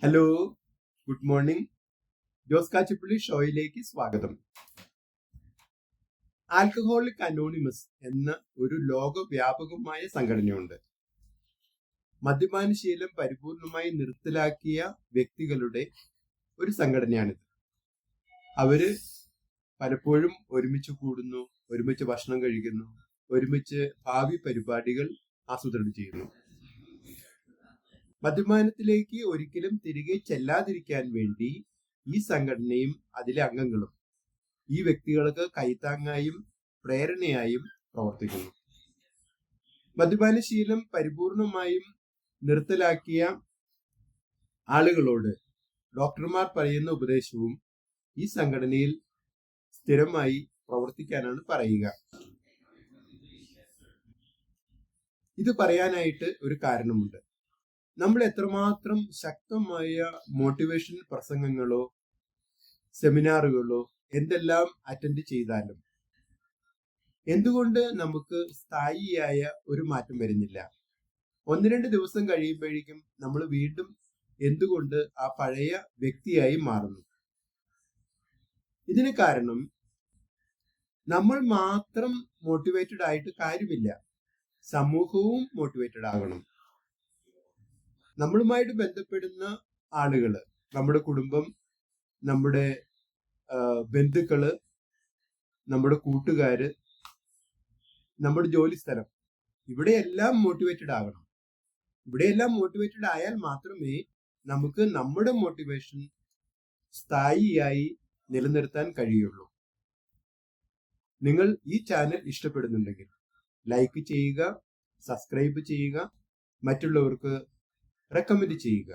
Hello, good morning. Jose Kachappilly ഷോയിലേക്ക് സ്വാഗതം. Alcoholic anonymous എന്ന ഒരു ലോകവ്യാപകമായ സംഘടനയുണ്ട്. മദ്യപാനശീലം പരിപൂർണമായി നിർത്തലാക്കിയ വ്യക്തികളുടെ ഒരു സംഘടനയാണിത്. അവര് പലപ്പോഴും ഒരുമിച്ച് കൂടുന്നു, ഒരുമിച്ച് ഭക്ഷണം കഴിക്കുന്നു, ഒരുമിച്ച് ഭാവി പരിപാടികൾ ആസൂത്രണം ചെയ്യുന്നു. മദ്യപാനത്തിലേക്ക് ഒരിക്കലും തിരികെ ചെല്ലാതിരിക്കാൻ വേണ്ടി ഈ സംഘടനയും അതിലെ അംഗങ്ങളും ഈ വ്യക്തികൾക്ക് കൈത്താങ്ങായും പ്രേരണയായും പ്രവർത്തിക്കുന്നു. മദ്യപാനശീലം പരിപൂർണമായും നിർത്തലാക്കിയ ആളുകളോട് ഡോക്ടർമാർ പറയുന്ന ഉപദേശവും ഈ സംഘടനയിൽ സ്ഥിരമായി പ്രവർത്തിക്കാനാണ് പറയുക. ഇത് പറയാനായിട്ട് ഒരു കാരണമുണ്ട്. നമ്മൾ എത്രമാത്രം ശക്തമായ മോട്ടിവേഷൻ പ്രസംഗങ്ങളോ സെമിനാറുകളോ എന്തെല്ലാം അറ്റൻഡ് ചെയ്താലും എന്തുകൊണ്ട് നമുക്ക് സ്ഥായിയായ ഒരു മാറ്റം വരുന്നില്ല? 1-2 ദിവസം കഴിയുമ്പോഴേക്കും നമ്മൾ വീണ്ടും എന്തുകൊണ്ട് ആ പഴയ വ്യക്തിയായി മാറുന്നു? ഇതിന് കാരണം നമ്മൾ മാത്രം മോട്ടിവേറ്റഡ് ആയിട്ട് കാര്യമില്ല, സമൂഹവും മോട്ടിവേറ്റഡ് ആകണം. നമ്മളുമായിട്ട് ബന്ധപ്പെടുന്ന ആളുകള്, നമ്മുടെ കുടുംബം, നമ്മുടെ ബന്ധുക്കള്, നമ്മുടെ കൂട്ടുകാര്, നമ്മുടെ ജോലി സ്ഥലം, ഇവിടെയെല്ലാം മോട്ടിവേറ്റഡ് ആകണം. ഇവിടെയെല്ലാം മോട്ടിവേറ്റഡ് ആയാൽ മാത്രമേ നമുക്ക് നമ്മുടെ മോട്ടിവേഷൻ സ്ഥായിയായി നിലനിർത്താൻ കഴിയുള്ളൂ. നിങ്ങൾ ഈ ചാനൽ ഇഷ്ടപ്പെടുന്നുണ്ടെങ്കിൽ ലൈക്ക് ചെയ്യുക, സബ്സ്ക്രൈബ് ചെയ്യുക, മറ്റുള്ളവർക്ക് റെക്കമെൻഡ് ചെയ്യുക.